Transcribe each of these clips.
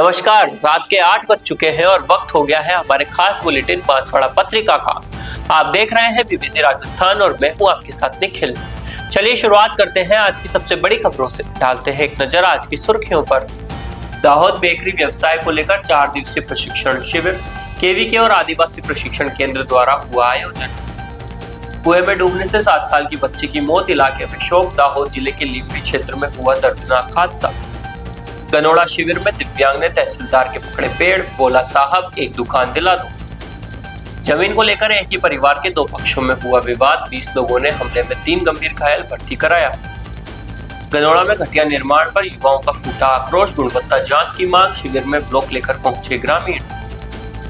नमस्कार, रात के 8 बज चुके हैं और वक्त हो गया है हमारे खास बुलेटिन बांसवाड़ा पत्रिका का। आप देख रहे हैं बीबीसी राजस्थान और मैं हूं आपके साथ निखिल। चलिए शुरुआत करते हैं आज की सबसे बड़ी खबरों से। डालते हैं एक नजर आज की सुर्खियों पर। दाहोद बेकरी व्यवसाय को लेकर 4 दिवसीय प्रशिक्षण शिविर, केवीके और आदिवासी प्रशिक्षण केंद्र द्वारा हुआ आयोजन। कुएं में डूबने से 7 साल की बच्ची की मौत, इलाके में शोक। दाहोद जिले के लीमड़ी क्षेत्र में हुआ दर्दनाक हादसा। गनोड़ा शिविर में दिव्यांग ने तहसीलदार के पकड़े पेड़, बोला साहब एक दुकान दिला दो। जमीन को लेकर एक ही परिवार के 2 पक्षों में हुआ विवाद, 20 लोगों ने हमले में 3 गंभीर घायल, भर्ती कराया। गनोड़ा में घटिया निर्माण पर युवाओं का फूटा आक्रोश, गुणवत्ता जांच की मांग। शिविर में ब्लॉक लेकर पहुंचे ग्रामीण।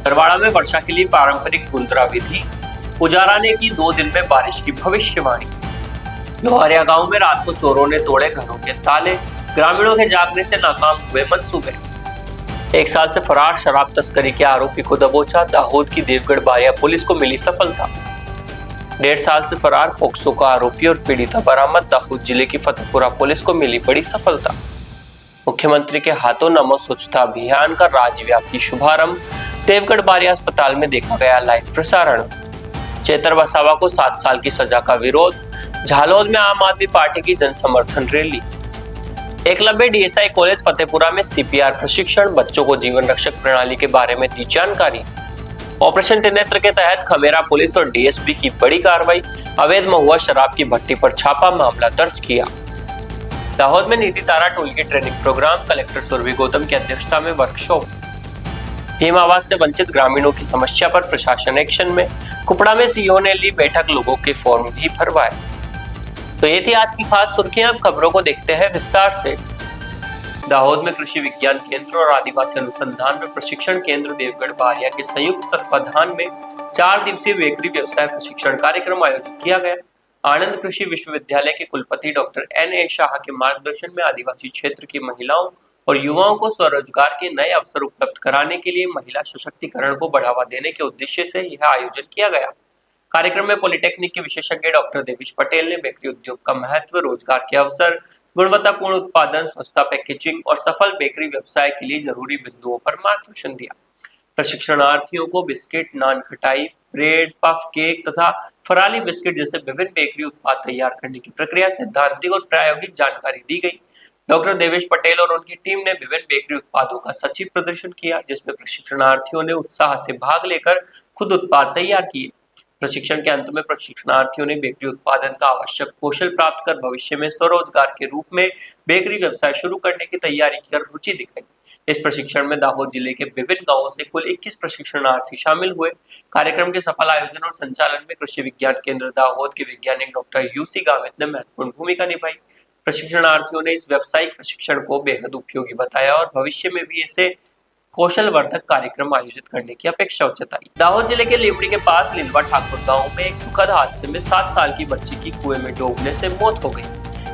बरवाड़ा में वर्षा के लिए पारंपरिक गुंदरा विधि, पुजारा ने की 2 दिन में बारिश की भविष्यवाणी। लोहारिया गांव में रात को चोरों ने तोड़े घरों के ताले, ग्रामीणों के जागने से नाकाम हुए मंसूबे। 1 साल से फरार शराब तस्करी के आरोपी को दबोचा, दाहोद की देवगढ़ बारिया पुलिस को मिली सफलता। 1.5 साल से फरार पोक्सो का आरोपी और पीड़िता बरामद, दाहोद जिले की फतेहपुरा पुलिस को मिली बड़ी सफलता। मुख्यमंत्री के हाथों नमो स्वच्छता अभियान का राज्यव्यापी शुभारंभ, देवगढ़ बारिया अस्पताल में देखा गया लाइव प्रसारण। चेतर वसावा को 7 साल की सजा का विरोध, झालोद में आम आदमी पार्टी की जन समर्थन rally. Eklavya DSi college Fatehpura में सीपीआर प्रशिक्षण, बच्चों को जीवन रक्षक प्रणाली के बारे में दी जानकारी। ऑपरेशन त्रिनेत्र के तहत खमेरा पुलिस और डीएसपी की बड़ी कार्रवाई, अवैध महुआ शराब की भट्टी पर छापा, मामला दर्ज किया। दाहोद में नीति तारा टोल की training program, collector Surabhi Gautam की अध्यक्षता में वर्कशॉप। भीम आवास से वंचित ग्रामीणों की समस्या पर प्रशासन एक्शन में, कुपड़ा में सीईओ ने ली बैठक, लोगों के फॉर्म भी भरवाए। तो ये थी आज की खास सुर्खियां। अब खबरों को देखते हैं विस्तार से। दाहोद में कृषि विज्ञान केंद्र और आदिवासी अनुसंधान में प्रशिक्षण केंद्र देवगढ़ बारिया के संयुक्त तत्वाधान में 4 दिवसीय बेकरी व्यवसाय प्रशिक्षण कार्यक्रम आयोजित किया गया। आनंद कृषि विश्वविद्यालय के कुलपति डॉक्टर NA शाह के मार्गदर्शन में आदिवासी क्षेत्र की महिलाओं और युवाओं को स्वरोजगार के नए अवसर उपलब्ध कराने के लिए महिला सशक्तिकरण को बढ़ावा देने के उद्देश्य से यह आयोजन किया गया। कार्यक्रम में पॉलिटेक्निक के विशेषज्ञ डॉक्टर देवेश पटेल ने बेकरी उद्योग का महत्व, रोजगार के अवसर, गुणवत्तापूर्ण उत्पादन, सस्ता पैकेजिंग और सफल बेकरी व्यवसाय के लिए जरूरी बिंदुओं पर मार्गदर्शन दिया। प्रशिक्षणार्थियों को बिस्किट, नान खटाई, ब्रेड, पफ, केक तथा फराली बिस्किट जैसे विभिन्न बेकरी उत्पाद तैयार करने की प्रक्रिया, सैद्धांतिक और प्रायोगिक जानकारी दी गई। डॉक्टर देवेश पटेल और उनकी टीम ने विभिन्न बेकरी उत्पादों का सचिव प्रदर्शन किया, जिसमें प्रशिक्षणार्थियों ने उत्साह से भाग लेकर खुद उत्पाद तैयार किए। प्रशिक्षण के अंत में प्रशिक्षणार्थियों ने बेकरी उत्पादन का आवश्यक कौशल प्राप्त कर भविष्य में स्वरोजगार के रूप में बेकरी व्यवसाय शुरू करने की तैयारी कर रुचि दिखाई। इस प्रशिक्षण में दाहोद जिले के विभिन्न गांवों से कुल 21 प्रशिक्षणार्थी शामिल हुए। कार्यक्रम के सफल आयोजन और संचालन में कृषि विज्ञान केंद्र दाहोद के वैज्ञानिक डॉक्टर UC गावित ने महत्वपूर्ण भूमिका निभाई। प्रशिक्षणार्थियों ने इस व्यावसायिक प्रशिक्षण को बेहद उपयोगी बताया और भविष्य में भी ऐसे कौशल वर्धक कार्यक्रम आयोजित करने की अपेक्षा जताई। दाहोद जिले के लीमड़ी के पास लिलवा ठाकुर गांव में एक दुखद हादसे में 7 साल की बच्ची की कुएं में डूबने से मौत हो गई।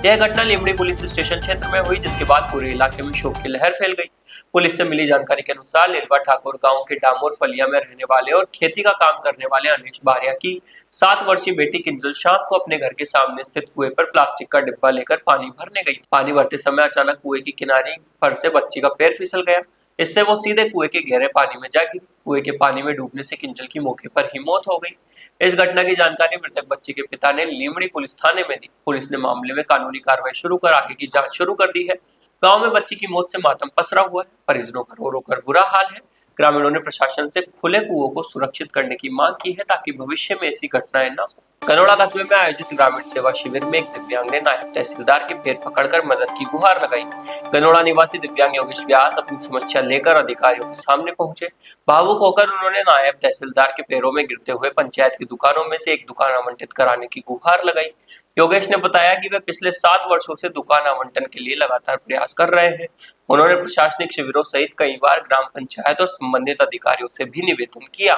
यह घटना लीमड़ी पुलिस स्टेशन क्षेत्र में हुई, जिसके बाद पूरे इलाके में शोक की लहर फैल गई। पुलिस से मिली जानकारी के अनुसार लिलवा ठाकुर गांव के डामोर फलिया में रहने वाले और खेती का काम करने वाले अनिश बारिया की 7 वर्षीय बेटी किंजल शाह को अपने घर के सामने स्थित कुएं पर प्लास्टिक का डिब्बा लेकर पानी भरने गई। पानी भरते समय अचानक कुएं की किनारे पर से बच्ची का पैर फिसल गया। इससे वो सीधे कुएं के गहरे पानी में जा गिरी। कुएं के पानी में डूबने से किंजल की मौके पर ही मौत हो गई। इस घटना की जानकारी मृतक बच्ची के पिता ने लीमड़ी पुलिस थाने में दी। पुलिस ने मामले में कानूनी कार्रवाई शुरू कर आगे की जांच शुरू कर दी है। गांव में बच्ची की मौत से मातम पसरा हुआ है। परिजनों का रो रो कर बुरा हाल है। ग्रामीणों ने प्रशासन से खुले कुओं को सुरक्षित करने की मांग की है, ताकि भविष्य में ऐसी घटनाएं न हो। गनोड़ा कस्बे में आयोजित ग्रामीण सेवा शिविर में एक दिव्यांग ने नायब तहसीलदार के पैर पकड़कर मदद की गुहार लगाई। गनोड़ा निवासी दिव्यांग योगेश व्यास अपनी समस्या लेकर अधिकारियों के सामने पहुंचे। भावुक होकर उन्होंने नायब तहसीलदार के पैरों में गिरते हुए पंचायत की दुकानों में से एक दुकान आवंटित कराने की गुहार लगाई। योगेश ने बताया कि वे पिछले 7 वर्षों से दुकान आवंटन के लिए लगातार प्रयास कर रहे हैं। उन्होंने प्रशासनिक शिविरों सहित कई बार ग्राम पंचायत और संबंधित अधिकारियों से भी निवेदन किया,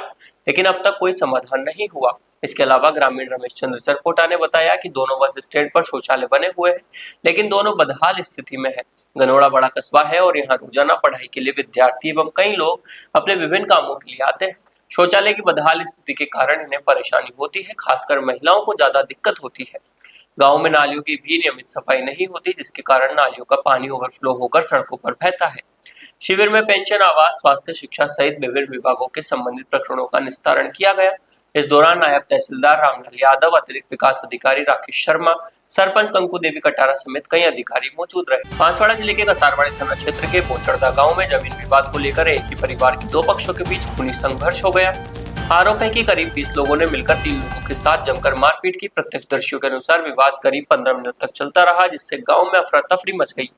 लेकिन अब तक कोई समाधान नहीं हुआ। इसके अलावा ग्रामीण रमेश चंद्र सरपोटा ने बताया कि दोनों बस स्टैंड पर शौचालय बने हुए हैं, लेकिन दोनों बदहाल स्थिति में है। गनोड़ा बड़ा कस्बा है और यहाँ रोजाना पढ़ाई के लिए विद्यार्थी एवं कई लोग अपने विभिन्न कामों के लिए आते हैं। शौचालय की बदहाल स्थिति के कारण इन्हें परेशानी होती है, खासकर महिलाओं को ज्यादा दिक्कत होती है। गांव में नालियों की भी नियमित सफाई नहीं होती, जिसके कारण नालियों का पानी ओवरफ्लो होकर सड़कों पर बहता है। शिविर में पेंशन, आवास, स्वास्थ्य, शिक्षा सहित विभिन्न विभागों के संबंधित प्रकरणों का निस्तारण किया गया। इस दौरान नायब तहसीलदार रामलाल यादव, अतिरिक्त विकास अधिकारी राकेश शर्मा, सरपंच कंकु देवी कटारा समेत कई अधिकारी मौजूद रहे। बांसवाड़ा जिले के कसारवाड़ी थाना क्षेत्र के बोचड़दा गांव में जमीन विवाद को लेकर एक ही परिवार के दो पक्षों के बीच खूनी संघर्ष हो गया। आरोप है कि करीब 20 लोगों ने मिलकर 3 लोगों के साथ जमकर मारपीट की। प्रत्यक्षदर्शियों के अनुसार विवाद करीब 15 मिनट तक चलता रहा, जिससे गांव में अफरा तफरी मच गई।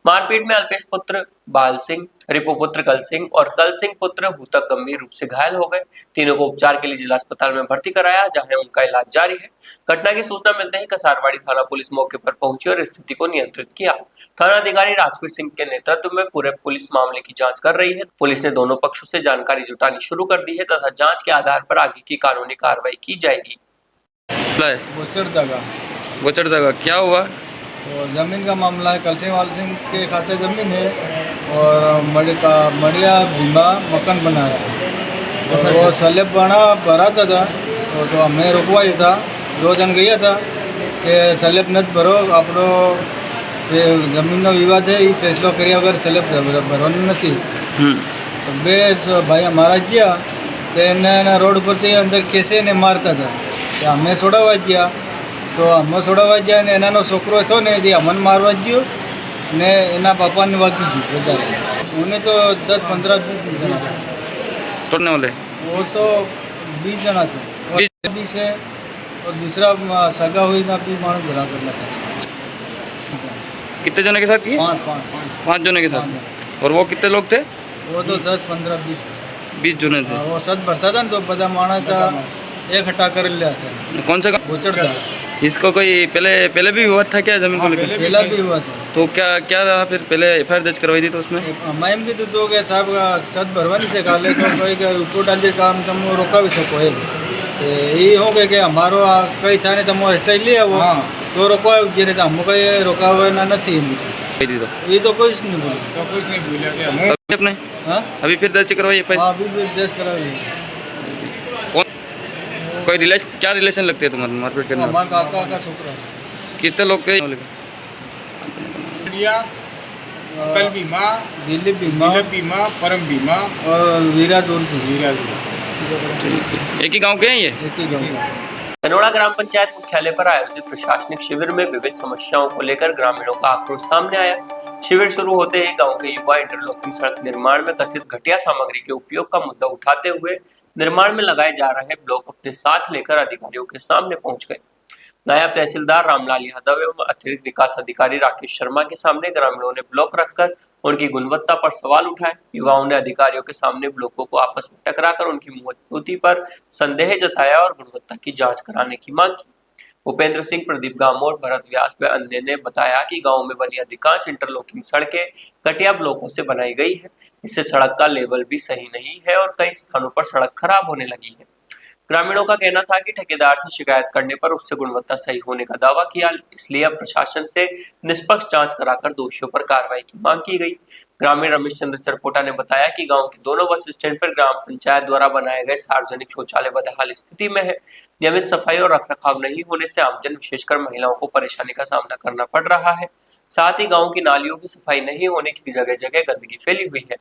मारपीट में अल्पेश पुत्र बाल सिंह, रिपु पुत्र कल सिंह और कल सिंह पुत्र हूतक गंभीर रूप से घायल हो गए। तीनों को उपचार के लिए जिला अस्पताल में भर्ती कराया, जहां उनका इलाज जारी है। घटना की सूचना मिलते ही कसारवाड़ी थाना पुलिस मौके पर पहुंची और स्थिति को नियंत्रित किया। थाना अधिकारी राजवीर सिंह के नेतृत्व में पूरे पुलिस मामले की जांच कर रही है। पुलिस ने दोनों पक्षों से जानकारी जुटानी शुरू कर दी है तथा जांच के आधार पर आगे की कानूनी कार्रवाई की जाएगी। बोचड़दा का क्या हुआ? तो ज़मीन का मामला है। कलसीवाल सिंह के खाते ज़मीन है और मड़िया भीमा मकान बनाया तो वो स्लैब भरा था तो हमें रुकवाई था। 2 दिन गया था कि स्लैब न भरो, आपनो जमीन विवाद है, ये फैसलो कर अगर स्लैब भरवानी नहीं तो बेस भाई हमारा किया तो रोड पर से अंदर कैसे ने मारता था तो हमें छोड़वा किया तो हम छोड़वा गया ने एना छोकरो थो ने जे अमन मारवा गयो ने एना बापा ने वागी गई વધારે उन्हें तो 10 15 20 जना तोड़ने वाले वो तो 20 जना थे और 20 है और दूसरा सगा हुई ना भी मानो भरा करना था। कितने जने के साथ किए? 5 जने के साथ। और वो कितने लोग थे? वो तो 10 15 20 जने थे। वो सद भरता था तो बदा माना का एक हटा कर ले आता। कौन सा बोचड़दा? इसको कोई पहले भी हुआ था क्या जमीन को लेकर? पहला भी हुआ था। तो क्या रहा फिर? पहले एफआईआर दर्ज करवाई थी तो उसमें मैम की तो गया साहब का सद भरवानी से काले तो कोई का ऊपर डाले काम तुम रोका भी सको है ये हो गया कि हमारो कई थाने तुम स्टाइल लिया वो तो रोका गिरे तो हमको ये रोका हुआ ना नहीं ये तो कुछ नहीं बोले तो कुछ नहीं बोला अपने। हाँ अभी फिर दर्ज करवाई एफआईआर? अभी भी दर्ज करवाई। कोई रिलेशन, क्या रिलेशन लगते हैं तुम्हारे मारपीट करने? हमारा काका का छोकरा। कितने लोग थे? कल बीमा, दिलीप बीमा, परम बीमा और वीरा दूर थी। एक ही गांव के हैं ये? एक ही गाँव। धनोड़ा ग्राम पंचायत मुख्यालय पर आयोजित प्रशासनिक शिविर में विविध समस्याओं को लेकर ग्रामीणों का आक्रोश सामने आया। शिविर शुरू होते ही गांव के युवा इंटरलॉकिंग सड़क निर्माण में कथित घटिया सामग्री के उपयोग का मुद्दा उठाते हुए निर्माण में लगाए जा रहे ब्लॉक अपने साथ लेकर अधिकारियों के सामने पहुंच गए। नायब तहसीलदार रामलाल यादव एवं अतिरिक्त विकास अधिकारी राकेश शर्मा के सामने ग्रामीणों ने ब्लॉक रखकर उनकी गुणवत्ता पर सवाल उठाए। युवाओं ने अधिकारियों के सामने ब्लॉकों को आपस में टकराकर उनकी मजबूती पर संदेह जताया और गुणवत्ता की जांच कराने की मांग की। उपेंद्र सिंह, प्रदीप गामोर, भरत व्यास व अन्य ने बताया कि गांव में बनी अधिकांश इंटरलॉकिंग सड़कें कटिया ब्लॉकों से बनाई गई है। इससे सड़क का लेवल भी सही नहीं है और कई स्थानों पर सड़क खराब होने लगी है। ग्रामीणों का कहना था कि ठेकेदार से शिकायत करने पर उससे गुणवत्ता सही होने का दावा किया, इसलिए अब प्रशासन से निष्पक्ष जांच कराकर दोषियों पर कार्रवाई की मांग की गई। ग्रामीण रमेश चंद्र चरपोटा ने बताया कि गांव के दोनों बस स्टैंड पर ग्राम पंचायत द्वारा बनाए गए सार्वजनिक शौचालय बदहाल स्थिति में है। नियमित सफाई और रखरखाव नहीं होने से आमजन विशेषकर महिलाओं को परेशानी का सामना करना पड़ रहा है। साथ ही गाँव की नालियों की सफाई नहीं होने की जगह जगह गंदगी फैली हुई है।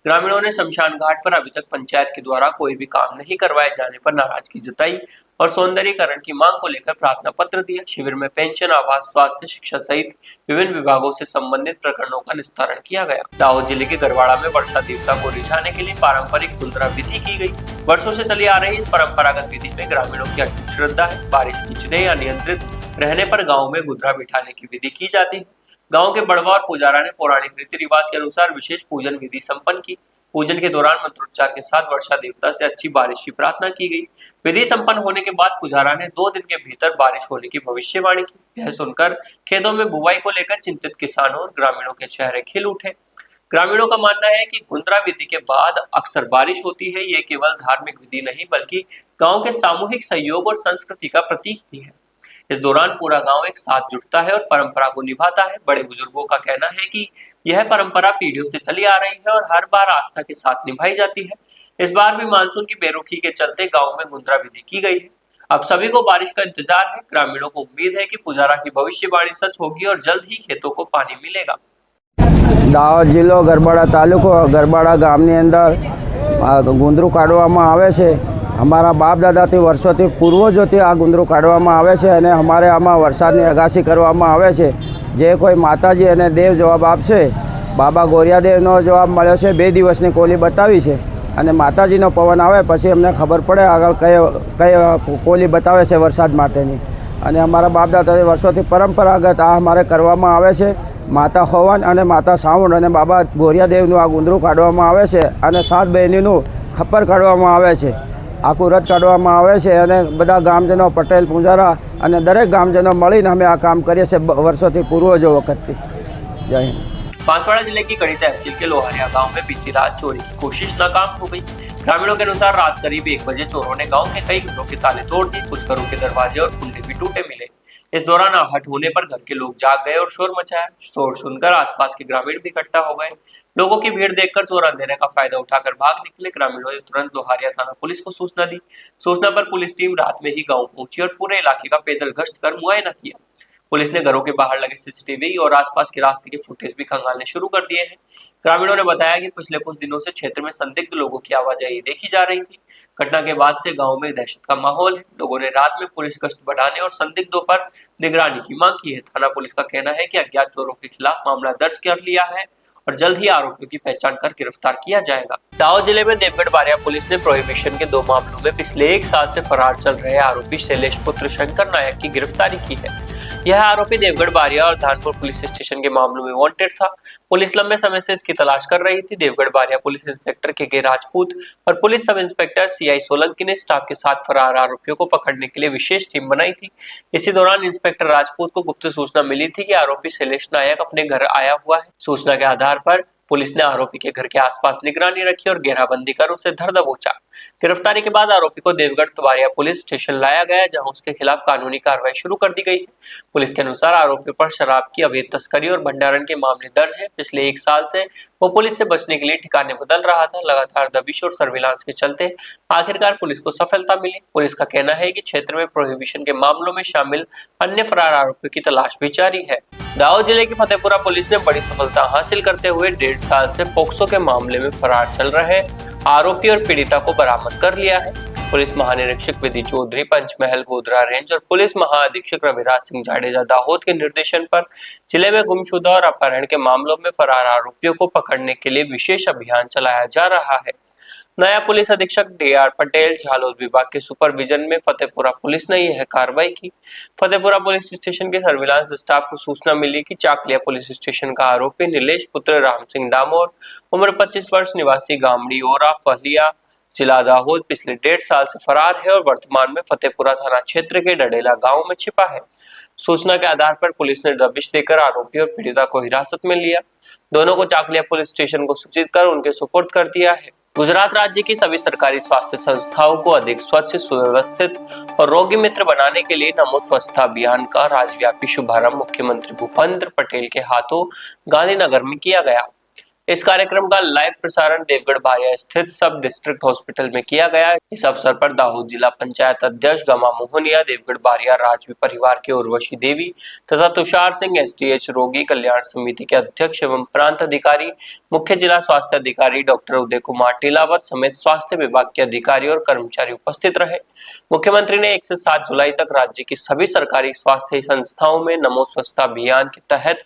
ग्रामीणों ने शमशान घाट पर अभी तक पंचायत के द्वारा कोई भी काम नहीं करवाए जाने पर नाराजगी जताई और सौंदर्यीकरण की मांग को लेकर प्रार्थना पत्र दिया। शिविर में पेंशन, आवास, स्वास्थ्य, शिक्षा सहित विभिन्न विभागों से संबंधित प्रकरणों का निस्तारण किया गया। दाहोद जिले के गरवाड़ा में वर्षा देवता को रिझाने के लिए पारंपरिक गुंदरा विधि की गई। वर्षों से चली आ रही इस परंपरागत विधि में ग्रामीणों की अटूट श्रद्धा है। बारिश बिछने या नियंत्रित रहने पर गाँव में गुंदरा बिठाने की विधि की जाती है। गांव के बड़वा और पुजारा ने पौराणिक रीति रिवाज के अनुसार विशेष पूजन विधि संपन्न की। पूजन के दौरान मंत्रोच्चार के साथ वर्षा देवता से अच्छी बारिश की प्रार्थना की गई। विधि संपन्न होने के बाद पुजारा ने 2 दिन के भीतर बारिश होने की भविष्यवाणी की। यह सुनकर खेतों में बुवाई को लेकर चिंतित किसानों और ग्रामीणों के चेहरे खिल उठे। ग्रामीणों का मानना है कि गुंदरा विधि के बाद अक्सर बारिश होती है। ये केवल धार्मिक विधि नहीं बल्कि गाँव के सामूहिक सहयोग और संस्कृति का प्रतीक भी है। इस दौरान पूरा गांव एक साथ जुटता है और परंपरा को निभाता है। बड़े बुजुर्गों का कहना है कि यह परंपरा पीढ़ियों से चली आ रही है और हर बार आस्था के साथ निभाई जाती है। इस बार भी मानसून की बेरुखी के चलते गांव में गुंदरा विधि की गई है। अब सभी को बारिश का इंतजार है। ग्रामीणों को उम्मीद है कि पुजारा की भविष्यवाणी सच होगी और जल्द ही खेतों को पानी मिलेगा। દાહોદ જિલ્લો ગરબાડા તાલુકો ગરબાડા ગામની અંદર ગુંદરું કાઢવામાં આવે છે. અમારા બાપ દાદાથી વર્ષોથી પૂર્વજોથી આ ગુંદરું કાઢવામાં આવે છે અને અમારે આમાં વરસાદની આગાહી કરવામાં આવે છે. જે કોઈ માતાજી અને દેવ જવાબ આપશે, બાબા ગોરિયાદેવનો જવાબ મળ્યો છે. 2 દિવસની કોલી બતાવી છે અને માતાજીનો પવન આવે પછી અમને ખબર પડે આગળ કઈ કોલી બતાવે છે વરસાદ માટેની. અને અમારા બાપ દાદાથી વર્ષોથી પરંપરાગત આ અમારે કરવામાં આવે છે. માતા હવન અને માતા સાવણ અને બાબા ગોરિયાદેવનું આ ગુંદરું કાઢવામાં આવે છે અને 7 બહેનીનું ખપ્પર કાઢવામાં આવે છે. આખું રથ કાઢવામાં આવે છે અને બધા ગામજનો, પટેલ, પૂંજારા અને દરેક ગામજનો મળીને અમે આ કામ કરીએ છીએ વર્ષોથી પૂર્વજો વખતથી. જય हिंद. बांसवाड़ा जिले की कड़ी तहसील के लोहारिया गांव में बीती रात चोरी की कोशिश नाकाम हो गई. ग्रामीणों के अनुसार रात करीब 1 बजे चोरों ने गांव के कई घरों के ताले तोड़ दिए. कुछ घरों के दरवाजे और कुंडे भी टूटे मिले. इस दौरान आहट होने पर घर के लोग जाग गए और शोर मचाया. शोर सुनकर आसपास के ग्रामीण भी इकट्ठा हो गए. लोगों की भीड़ देखकर चोर अंधेरे का फायदा उठाकर भाग निकले. ग्रामीणों ने तुरंत लोहारिया थाना पुलिस को सूचना दी. सूचना पर पुलिस टीम रात में ही गांव पहुंची और पूरे इलाके का पैदल गश्त कर मुआयना किया. पुलिस ने घरों के बाहर लगे सीसीटीवी और आसपास के रास्ते के फुटेज भी खंगालने शुरू कर दिए हैं. ग्रामीणों ने बताया कि पिछले कुछ दिनों से क्षेत्र में संदिग्ध लोगों की आवाजाही देखी जा रही थी. घटना के बाद से गांव में दहशत का माहौल है. लोगों ने रात में पुलिस गश्त बढ़ाने और संदिग्धों पर निगरानी की मांग की है. थाना पुलिस का कहना है कि अज्ञात चोरों के खिलाफ मामला दर्ज कर लिया है और जल्द ही आरोपियों की पहचान कर गिरफ्तार किया जाएगा. दाहोद जिले में देवगढ़ बारिया पुलिस ने प्रोहिबिशन के 2 मामलों में पिछले 1 साल से फरार चल रहे आरोपी शैलेश पुत्र शंकर नायक की गिरफ्तारी की है. यह आरोपी देवगढ़ बारिया और धानपुर पुलिस स्टेशन के मामलों में वांटेड था. पुलिस लंबे समय से इसकी तलाश कर रही थी. देवगढ़ बारिया पुलिस इंस्पेक्टर के राजपूत और police sub inspector CI Solanki ने स्टाफ के साथ फरार आरोपियों को पकड़ने के लिए विशेष टीम बनाई थी. इसी दौरान इंस्पेक्टर राजपूत को गुप्त सूचना मिली थी कि आरोपी शैलेश नायक अपने घर आया हुआ है. सूचना के आधार पर पुलिस ने आरोपी के घर के आसपास निगरानी रखी और घेराबंदी कर उसे धर दबोचा. गिरफ्तारी के बाद आरोपी को देवगढ़ बारिया पुलिस स्टेशन लाया गया, जहां उसके खिलाफ कानूनी कार्रवाई शुरू कर दी गई है. पुलिस के अनुसार आरोपियों पर शराब की अवैध तस्करी और भंडारण के मामले दर्ज है. पिछले 1 साल से वो पुलिस से बचने के लिए ठिकाने बदल रहा था. लगातार दबिश और सर्विलांस के चलते आखिरकार पुलिस को सफलता मिली. पुलिस का कहना है कि क्षेत्र में प्रोहिबिशन के मामलों में शामिल अन्य फरार आरोपियों की तलाश भी जारी है. दाहोद जिले की फतेहपुरा पुलिस ने बड़ी सफलता हासिल करते हुए 1.5 साल से पोक्सो के मामले में फरार चल रहे आरोपी और पीड़िता को बरामद कर लिया है. पुलिस महानिरीक्षक विधि चौधरी, पंचमहल गोधरा रेंज और पुलिस महाअधीक्षक रविराज सिंह जाडेजा दाहोद के निर्देशन पर जिले में गुमशुदा और अपहरण के मामलों में फरार आरोपियों को पकड़ने के लिए विशेष अभियान चलाया जा रहा है. नया पुलिस अधीक्षक DR पटेल झालोद विभाग के सुपरविजन में फतेहपुरा पुलिस ने यह कार्रवाई की. फतेहपुरा पुलिस स्टेशन के सर्विलांस स्टाफ को सूचना मिली कि चाकलिया पुलिस स्टेशन का आरोपी नीलेश पुत्र राम सिंह डामोर, उम्र 25 वर्ष, निवासी गामड़ी ओरा फहलिया, जिला दाहोद, पिछले 1.5 साल से फरार है और वर्तमान में फतेहपुरा थाना क्षेत्र के डडेला गांव में छिपा है. सूचना के आधार पर पुलिस ने दबिश देकर आरोपी और पीड़िता को हिरासत में लिया. दोनों को चाकलिया पुलिस स्टेशन को सूचित कर उनके सुपुर्द कर दिया है. गुजरात राज्य की सभी सरकारी स्वास्थ्य संस्थाओं को अधिक स्वच्छ, सुव्यवस्थित और रोगी मित्र बनाने के लिए नमो स्वच्छता अभियान का राज्यव्यापी शुभारंभ मुख्यमंत्री भूपेंद्र पटेल के हाथों गांधीनगर में किया गया. इस कार्यक्रम का लाइव प्रसारण देवगढ़ बारिया स्थित सब डिस्ट्रिक्ट हॉस्पिटल में किया गया. इस अवसर पर दाहोद जिला पंचायत अध्यक्ष गमा मोहनिया, देवगढ़ बारिया राजवी परिवार के उर्वशी देवी तथा तुषार सिंह SDH रोगी कल्याण समिति के अध्यक्ष एवं प्रांत अधिकारी, मुख्य जिला स्वास्थ्य अधिकारी डॉक्टर उदय कुमार टीलावत समेत स्वास्थ्य विभाग के अधिकारी और कर्मचारी उपस्थित रहे. मुख्यमंत्री ने 1 से 7 जुलाई तक राज्य की सभी सरकारी स्वास्थ्य संस्थाओं में नमो स्वच्छता अभियान के तहत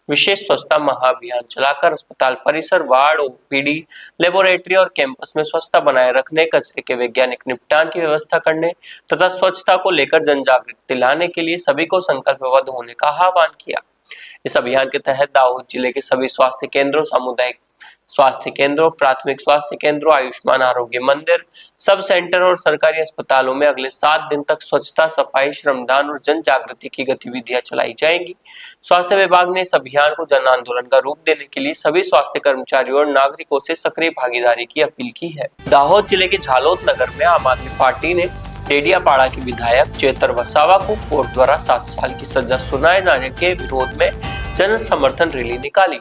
विशेष स्वच्छता महाअभियान चलाकर अस्पताल परिसर, वार्ड, OPD, लेबोरेटरी और कैंपस में स्वच्छता बनाए रखने, कचरे के वैज्ञानिक निपटान की व्यवस्था करने तथा स्वच्छता को लेकर जन जागृति लाने के लिए सभी को संकल्पबद्ध होने का आह्वान किया. इस अभियान के तहत दाहोद जिले के सभी स्वास्थ्य केंद्रों, सामुदायिक स्वास्थ्य केंद्रों, प्राथमिक स्वास्थ्य केंद्रों, आयुष्मान आरोग्य मंदिर, सब सेंटर और सरकारी अस्पतालों में अगले 7 दिन तक स्वच्छता, सफाई, श्रमदान और जन जागृति की गतिविधियां चलाई जाएंगी. स्वास्थ्य विभाग ने इस अभियान को जन आंदोलन का रूप देने के लिए सभी स्वास्थ्य कर्मचारियों और नागरिकों से सक्रिय भागीदारी की अपील की है. दाहोद जिले के झालोद नगर में आम आदमी पार्टी ने डेडियापाड़ा के विधायक चेतर वसावा को कोर्ट द्वारा 7 साल की सजा सुनाए जाने के विरोध में जन समर्थन रैली निकाली.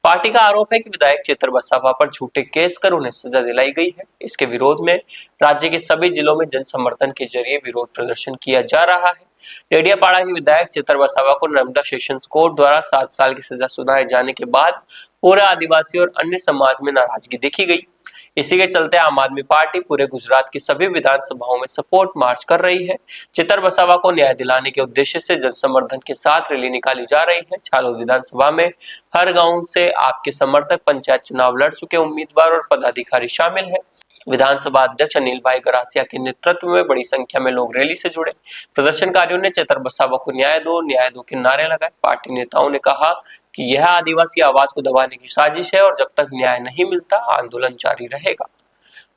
पार्टी का आरोप है कि विधायक चेतर वसावा पर झूठे केस कर उन्हें सजा दिलाई गई है। इसके विरोध में राज्य के सभी जिलों में जन समर्थन के जरिए विरोध प्रदर्शन किया जा रहा है। डेडियापाड़ा के विधायक चेतर वसावा को नर्मदा सेशंस कोर्ट द्वारा 7 साल की सजा सुनाए जाने के बाद पूरे आदिवासी और अन्य समाज में नाराजगी देखी गई। इसी के चलते आम आदमी पार्टी पूरे गुजरात की सभी विधानसभाओं में सपोर्ट मार्च कर रही है। चेतर वसावा को न्याय दिलाने के उद्देश्य से जन समर्थन के साथ रैली निकाली जा रही है। झालोद विधानसभा में हर गांव से आपके समर्थक, पंचायत चुनाव लड़ चुके उम्मीदवार और पदाधिकारी शामिल है। विधानसभा अध्यक्ष अनिल भाई गरासिया के नेतृत्व में बड़ी संख्या में लोग रैली से जुड़े। प्रदर्शनकारियों ने चेतर वसावा को न्याय दो के नारे लगाए। पार्टी नेताओं ने कहा कि यह आदिवासी आवाज को दबाने की साजिश है और जब तक न्याय नहीं मिलता आंदोलन जारी रहेगा।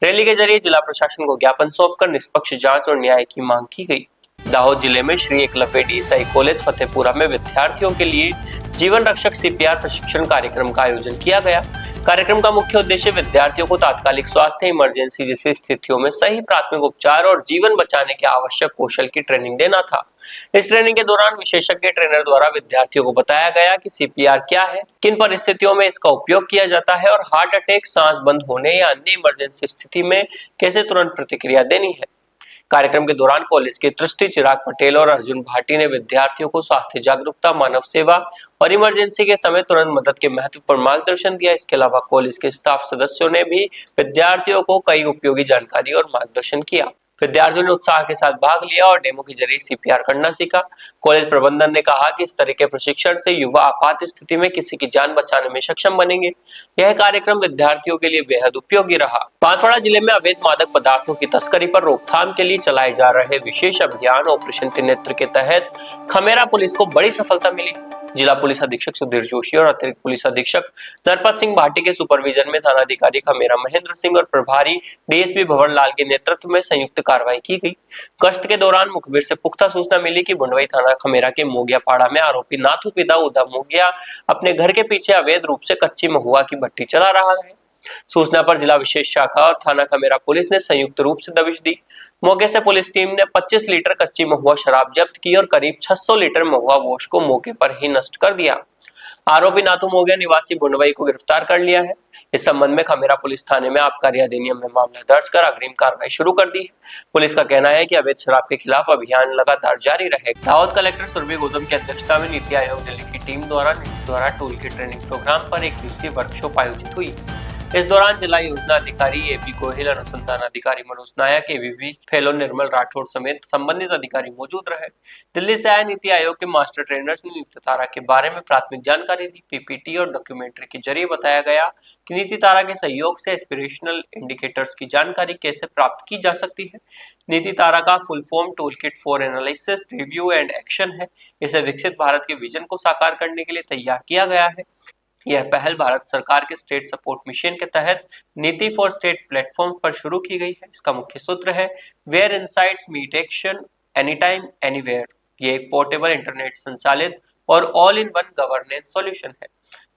रैली के जरिए जिला प्रशासन को ज्ञापन सौंपकर निष्पक्ष जांच और न्याय की मांग की गई। दाहोद जिले में श्री एकलव्य ईसाई कॉलेज फतेहपुरा में विद्यार्थियों के लिए जीवन रक्षक CPR प्रशिक्षण कार्यक्रम का आयोजन किया गया। कार्यक्रम का मुख्य उद्देश्य विद्यार्थियों को तात्कालिक स्वास्थ्य, इमरजेंसी जैसी स्थितियों में सही प्राथमिक उपचार और जीवन बचाने के आवश्यक कौशल की ट्रेनिंग देना था। इस ट्रेनिंग के दौरान विशेषज्ञ ट्रेनर द्वारा विद्यार्थियों को बताया गया कि CPR क्या है, किन परिस्थितियों में इसका उपयोग किया जाता है और हार्ट अटैक, सांस बंद होने या अन्य इमरजेंसी स्थिति में कैसे तुरंत प्रतिक्रिया देनी है। कार्यक्रम के दौरान कॉलेज के ट्रस्टी चिराग पटेल और अर्जुन भाटी ने विद्यार्थियों को स्वास्थ्य जागरूकता, मानव सेवा और इमरजेंसी के समय तुरंत मदद के महत्व पर मार्गदर्शन दिया। इसके अलावा कॉलेज के स्टाफ सदस्यों ने भी विद्यार्थियों को कई उपयोगी जानकारी और मार्गदर्शन किया। विद्यार्थियों ने उत्साह के साथ भाग लिया और डेमो के जरिए CPR करना सीखा। कॉलेज प्रबंधन ने कहा कि इस तरह के प्रशिक्षण से युवा आपात स्थिति में किसी की जान बचाने में सक्षम बनेंगे। यह कार्यक्रम विद्यार्थियों के लिए बेहद उपयोगी रहा। बांसवाड़ा जिले में अवैध मादक पदार्थों की तस्करी पर रोकथाम के लिए चलाए जा रहे विशेष अभियान ऑपरेशन त्रिनेत्र के तहत खमेरा पुलिस को बड़ी सफलता मिली। जिला पुलिस अधीक्षक सुधीर जोशी और अतिरिक्त पुलिस अधीक्षक नरपत सिंह भाटी के सुपरविजन में थानाधिकारी खमेरा महेंद्र सिंह और प्रभारी DSP भवन लाल के नेतृत्व में संयुक्त कार्रवाई की गई। गश्त के दौरान मुखबिर से पुख्ता सूचना मिली कि बुंडवई थाना खमेरा के मोगियापाड़ा में आरोपी नाथू पिता उदा मोगिया अपने घर के पीछे अवैध रूप से कच्ची महुआ की भट्टी चला रहा है। सूचना पर जिला विशेष शाखा और थाना खमेरा पुलिस ने संयुक्त रूप से दबिश दी। मौके से पुलिस टीम ने 25 लीटर कच्ची महुआ शराब जब्त की और करीब 600 लीटर महुआ वोश को मौके पर ही नष्ट कर दिया। आरोपी नाथू मोगिया निवासी बुंडवई को गिरफ्तार कर लिया है। इस संबंध में खमेरा पुलिस थाने में आबकारी अधिनियम में मामला दर्ज कर अग्रिम कार्रवाई शुरू कर दी है। पुलिस का कहना है कि अवैध शराब के खिलाफ अभियान लगातार जारी रहेगा। दाहोद कलेक्टर सुरभि गौतम की अध्यक्षता में नीति आयोग दिल्ली की टीम द्वारा टूल किट ट्रेनिंग प्रोग्राम पर 1 दिवसीय वर्कशॉप आयोजित हुई। इस दौरान जिला योजना अधिकारी AP गोहिल, अनुसंधान अधिकारी मनोज नायक, AVP फेलो निर्मल राठौड़ समेत संबंधित अधिकारी मौजूद रहे। दिल्ली से आए नीति आयोग के मास्टर ट्रेनर्स ने नीति तारा के बारे में प्राथमिक जानकारी दी। PPT और डॉक्यूमेंट्री के जरिए बताया गया कि नीति तारा के सहयोग से एस्पिरेशनल इंडिकेटर्स की जानकारी कैसे प्राप्त की जा सकती है। नीति तारा का full form tool kit for analysis, review and action है। इसे विकसित भारत के विजन को साकार करने के लिए तैयार किया गया है। यह पहल भारत सरकार के स्टेट सपोर्ट मिशन के तहत नीति फॉर स्टेट प्लेटफॉर्म पर शुरू की गई है। इसका मुख्य सूत्र है where insights meet action, any time anywhere. ये एक पोर्टेबल, इंटरनेट संचालित और all in one governance solution है।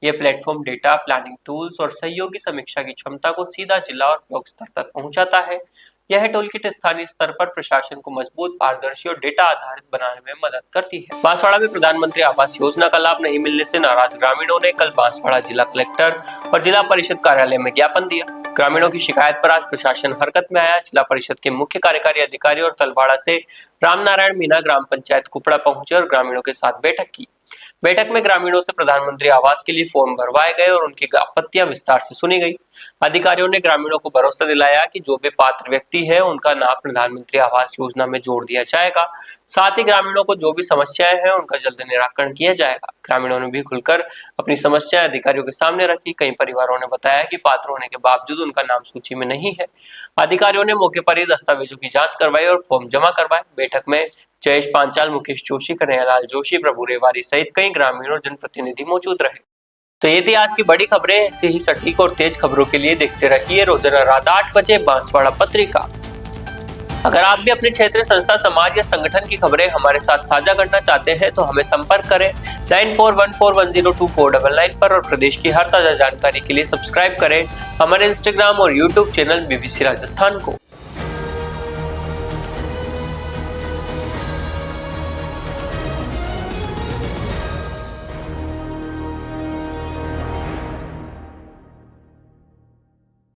यह प्लेटफॉर्म डेटा, प्लानिंग टूल्स और सहयोगी समीक्षा की क्षमता को सीधा जिला और ब्लॉक स्तर तक पहुंचाता है। यह टूलकिट स्थानीय स्तर पर प्रशासन को मजबूत, पारदर्शी और डेटा आधारित बनाने में मदद करती है। बांसवाड़ा में प्रधानमंत्री आवास योजना का लाभ नहीं मिलने से नाराज ग्रामीणों ने कल बांसवाड़ा जिला कलेक्टर और जिला परिषद कार्यालय में ज्ञापन दिया। ग्रामीणों की शिकायत पर आज प्रशासन हरकत में आया। जिला परिषद के मुख्य कार्यकारी अधिकारी और तलवाड़ा से रामनारायण मीना ग्राम पंचायत कुपड़ा पहुंचे और ग्रामीणों के साथ बैठक की। बैठक में ग्रामीणों से प्रधानमंत्री आवास के लिए फॉर्म भरवाए गए और उनकी आपत्तियां विस्तार से सुनी गई। अधिकारियों ने ग्रामीणों को भरोसा दिलाया कि जो भी पात्र व्यक्ति है उनका नाम प्रधानमंत्री आवास योजना में जोड़ दिया जाएगा। साथ ही ग्रामीणों को जो भी समस्याएं हैं उनका जल्द निराकरण किया जाएगा। ग्रामीणों ने भी खुलकर अपनी समस्याएं अधिकारियों के सामने रखी। कई परिवारों ने बताया कि पात्र होने के बावजूद उनका नाम सूची में नहीं है। अधिकारियों ने मौके पर ही दस्तावेजों की जाँच करवाई और फॉर्म जमा करवाए। बैठक में जयेश पांचाल, मुकेश जोशी, कन्हैयालाल जोशी, प्रभु रेवारी सहित कई ग्रामीण और जनप्रतिनिधि मौजूद रहे। तो ये थी आज की बड़ी खबरें। ऐसे ही सटीक और तेज खबरों के लिए देखते रहिए रोजाना रात 8 बजे बांसवाड़ा पत्रिका। अगर आप भी अपने क्षेत्र, संस्था, समाज या संगठन की खबरें हमारे साथ साझा करना चाहते हैं तो हमें संपर्क करें 9414102499 पर और प्रदेश की हर ताजा जानकारी के लिए सब्सक्राइब करें हमारे इंस्टाग्राम और यूट्यूब चैनल BBC राजस्थान को।